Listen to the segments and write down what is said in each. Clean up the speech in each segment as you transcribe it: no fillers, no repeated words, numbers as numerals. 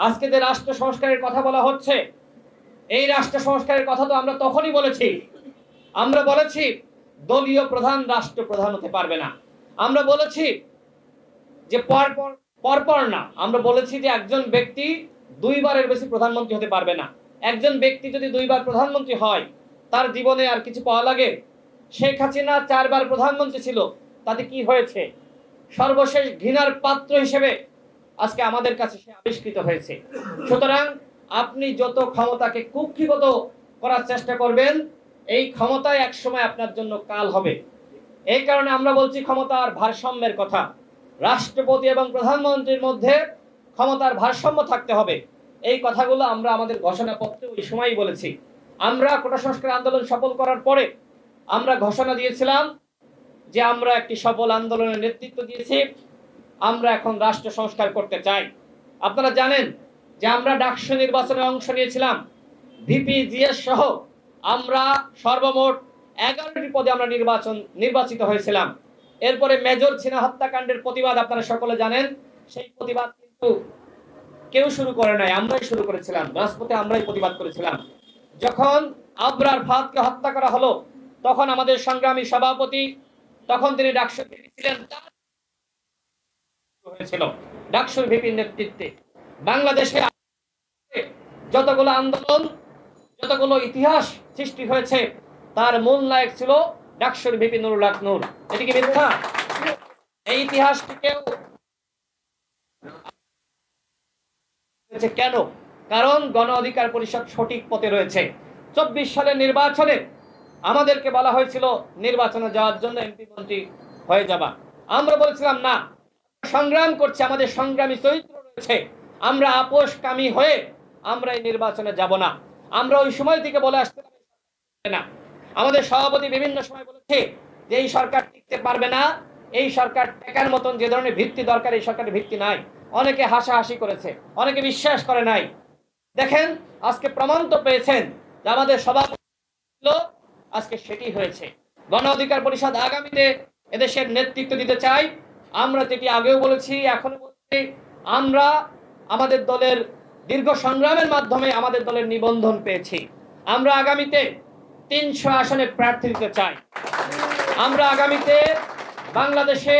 আজকে যে রাষ্ট্র সংস্কারের কথা বলা হচ্ছে, এই রাষ্ট্র সংস্কারের কথা তো আমরা তখনই বলেছি। আমরা বলেছি দলীয় প্রধান রাষ্ট্রপ্রধান হতে পারবে না। আমরা বলেছি যে পরপর না, আমরা বলেছি যে একজন ব্যক্তি দুইবারের বেশি প্রধানমন্ত্রী হতে পারবে না। একজন ব্যক্তি যদি দুইবার প্রধানমন্ত্রী হয়, তার জীবনে আর কিছু পাওয়া লাগে? শেখ হাসিনা 4 বার প্রধানমন্ত্রী ছিল, তাতে কি হয়েছে? সর্বশেষ ঘৃণার পাত্র হিসেবে আজকে আমাদের কাছে সে আবিষ্কৃত হয়েছে। সুতরাং আপনি যত ক্ষমতাকে কুক্ষিগত করার চেষ্টা করবেন, এই ক্ষমতায় একসময় আপনার জন্য কাল হবে। এই কারণে আমরা বলছি ক্ষমতার ভারসাম্যের কথা। রাষ্ট্রপতি এবং প্রধানমন্ত্রীর মধ্যে ক্ষমতার ভারসাম্য থাকতে হবে। এই কথাগুলো আমরা আমাদের ঘোষণাপত্রে ওই সময়ই বলেছি। আমরা কোটা সংস্কার আন্দোলন সফল করার পরে আমরা ঘোষণা দিয়েছিলাম যে আমরা একটি সফল আন্দোলনের নেতৃত্ব দিয়েছি, আমরা এখন রাষ্ট্র সংস্কার করতে চাই। আপনারা জানেন যে আমরা ডাকসু নির্বাচনে অংশ নিয়েছিলাম, ভিপি জিএস সহ আমরা সর্বমোট 11টি পদে আমরা নির্বাচিত হয়েছিলাম। এরপরে মেজর ছিনা হত্যাকাণ্ডের প্রতিবাদ আপনারা সকলে জানেন, সেই প্রতিবাদ কিন্তু কেউ শুরু করে নাই, আমরাই শুরু করেছিলাম। রাজপথে আমরাই প্রতিবাদ করেছিলাম। যখন আবরার ফাহাদকে হত্যা করা হলো, তখন আমাদের সংগ্রামী সভাপতি, তখন তিনি ডাকসুর ভিপি ছিলেন, হয়েছিল ডাকসুর ভিপির নেতৃত্বে। বাংলাদেশে যতগুলো আন্দোলন, যতগুলো ইতিহাস সৃষ্টি হয়েছে, তার মূল নায়ক ছিল ডাকসুর ভিপি নুরুল হক নূর। এটি কি মিথ্যা? এই ইতিহাসটিকেও কেন? কারণ গণ অধিকার পরিষদ সঠিক পথে রয়েছে। 24 সালের নির্বাচনে আমাদেরকে বলা হয়েছিল নির্বাচনে যাওয়ার জন্য এমপি মন্ত্রী হয়ে যাবা। আমরা বলেছিলাম না, সংগ্রাম করছে, আমাদের সংগ্রামী চরিত্র রয়েছে, আমরা আপোষকামী হয়ে আমরা এই নির্বাচনে যাব না। আমরা ওই সময় থেকে বলে আসতে না। আমাদের সভাপতি বিভিন্ন সময় বলেছে যে এই সরকার টিকতে পারবে না, এই সরকার টেকার মতন যে ধরনের ভিত্তি দরকার এই সরকারের ভিত্তি নাই। অনেকে হাসাহাসি করেছে, অনেকে বিশ্বাস করে নাই। দেখেন আজকে প্রমাণ তো পেয়েছেন যে আমাদের সভাপতি আজকে সেটি হয়েছে। গণ অধিকার পরিষদ আগামীতে এদেশের নেতৃত্ব দিতে চাই। আমরা যেটি আগেও বলেছি, এখনো বলছি, আমরা আমাদের দলের দীর্ঘ সংগ্রামের মাধ্যমে আমাদের দলের নিবন্ধন পেয়েছি। আমরা আগামীতে 300 আসনে প্রার্থী দিতে চাই। আমরা আগামীতে বাংলাদেশে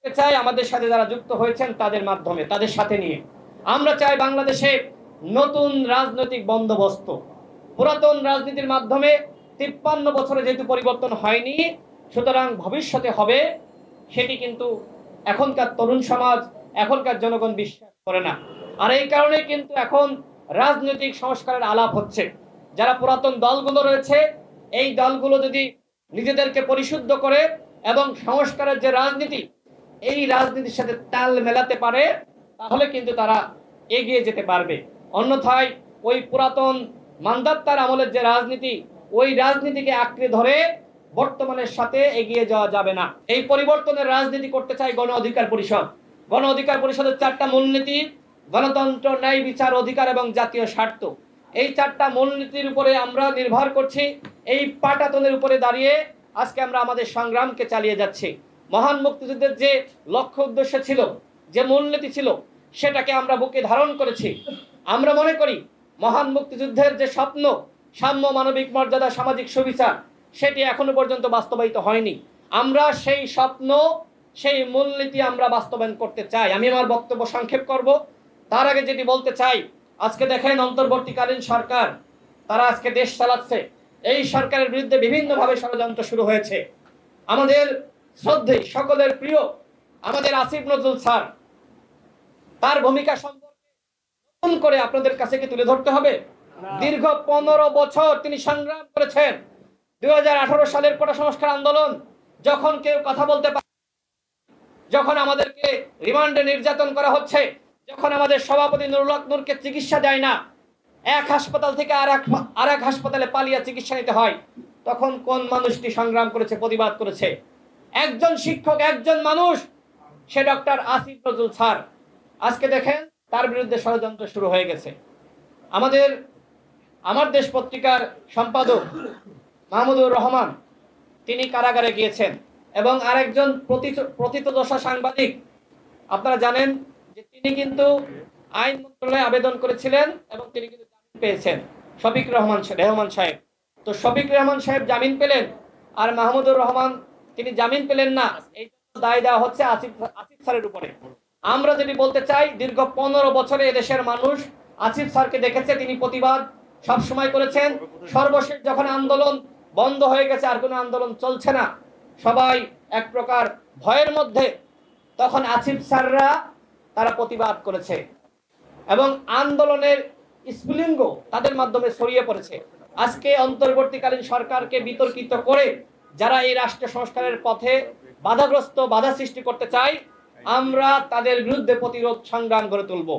চাই আমাদের সাথে যারা যুক্ত হয়েছেন তাদের মাধ্যমে, তাদের সাথে নিয়ে আমরা চাই বাংলাদেশে নতুন রাজনৈতিক বন্দোবস্ত। পুরাতন রাজনীতির মাধ্যমে 53 বছরে যেহেতু পরিবর্তন হয়নি, সুতরাং ভবিষ্যতে হবে, সেটি কিন্তু এখনকার তরুণ সমাজ, এখনকার জনগণ বিশ্বাস করে না। আর এই কারণে কিন্তু এখন রাজনৈতিক সংস্কারের আলাপ হচ্ছে। যারা পুরাতন দলগুলো রয়েছে, এই দলগুলো যদি নিজেদেরকে পরিশুদ্ধ করে এবং সংস্কারের যে রাজনীতি, এই রাজনীতির সাথে তাল মেলাতে পারে, তাহলে কিন্তু তারা এগিয়ে যেতে পারবে। অন্যথায় ওই পুরাতন মান্দাত্তার আমলের যে রাজনীতি, ওই রাজনীতিকে আঁকড়ে ধরে বর্তমানের সাথে এগিয়ে যাওয়া যাবে না। এই পরিবর্তনের রাজনীতি করতে চাই গণ অধিকার পরিষদ। গণ অধিকার পরিষদের 4টা মূলনীতি: গণতন্ত্র, ন্যায় বিচার, অধিকার এবং জাতীয় স্বার্থ। এই 4টা মূলনীতির উপরে আমরা নির্ভর করছি। এই পাটাতনের উপরে দাঁড়িয়ে আজকে আমরা আমাদের সংগ্রামকে চালিয়ে যাচ্ছি। মহান মুক্তিযুদ্ধের যে লক্ষ্য উদ্দেশ্য ছিল, যে মূলনীতি ছিল, সেটাকে আমরা বুকে ধারণ করেছি। আমরা মনে করি মহান মুক্তিযুদ্ধের যে স্বপ্ন, সাম্য, মানবিক মর্যাদা, সামাজিক সুবিচার, সেটি এখনো পর্যন্ত বাস্তবায়িত হয়নি। আমরা সেই স্বপ্ন, সেই মূলনীতি আমরা বাস্তবায়ন করতে চাই। আমি আমার বক্তব্য সংক্ষেপ করব। তার আগে যেটি বলতে চাই, আজকে দেখেন অন্তর্বর্তীকালীন সরকার, তারা আজকে দেশ চালাচ্ছে। এই সরকারের বিরুদ্ধে বিভিন্নভাবে ষড়যন্ত্র শুরু হয়েছে। আমাদের শ্রদ্ধেয়, সকলের প্রিয় আমাদের আসিফ নজরুল স্যার, তার ভূমিকা সম্পর্কে নতুন করে আপনাদের কাছে কি তুলে ধরতে হবে? দীর্ঘ 15 বছর তিনি সংগ্রাম করেছেন। 2018 সালের কোটা সংস্কার আন্দোলন, যখন কেউ কথা বলতে পারে, যখন আমাদেরকে রিমান্ডে নির্যাতন করা হচ্ছে, যখন আমাদের সভাপতি নুরুল হক নূরকে চিকিৎসা দেয় না, এক হাসপাতাল থেকে আর এক হাসপাতালে পালিয়ে চিকিৎসা নিতে হয়, তখন কোন মানুষটি সংগ্রাম করেছে, প্রতিবাদ করেছে? একজন শিক্ষক, একজন মানুষ, সে ডক্টর আসিফ নজরুল স্যার। আজকে দেখেন তার বিরুদ্ধে ষড়যন্ত্র শুরু হয়ে গেছে। আমার দেশ পত্রিকার সম্পাদক মাহমুদুর রহমান, তিনি কারাগারে গিয়েছেন, এবং আরেকজন প্রথিতযশা সাংবাদিক, আপনারা জানেন যে তিনি কিন্তু আইন মন্ত্রণালয়ে আবেদন করেছিলেন এবং তিনি কিন্তু জামিন পেয়েছেন, শফিক রহমান সাহেব। তো শফিক রহমান সাহেব জামিন পেলেন, আর মাহমুদুর রহমান তিনি জামিন পেলেন না। এই জন্য দায় দেওয়া হচ্ছে আসিফ স্যারের উপরে। আমরা যদি বলতে চাই, দীর্ঘ 15 বছরে এদেশের মানুষ আসিফ স্যারকে দেখেছে, তিনি প্রতিবাদ সবসময় করেছেন। সর্বশেষ যখন আন্দোলন বন্ধ হয়ে গেছে, আর কোনো আন্দোলন চলছে না, সবাই এক প্রকার ভয়ের মধ্যে, তখন আসিফ স্যাররা তারা প্রতিবাদ করেছে এবং আন্দোলনের স্ফুলিঙ্গ তাদের মাধ্যমে ছড়িয়ে পড়েছে। আজকে অন্তর্বর্তীকালীন সরকারকে বিতর্কিত করে যারা এই রাষ্ট্র সংস্কারের পথে বাধা সৃষ্টি করতে চায়, আমরা তাদের বিরুদ্ধে প্রতিরোধ সংগ্রাম গড়ে তুলব।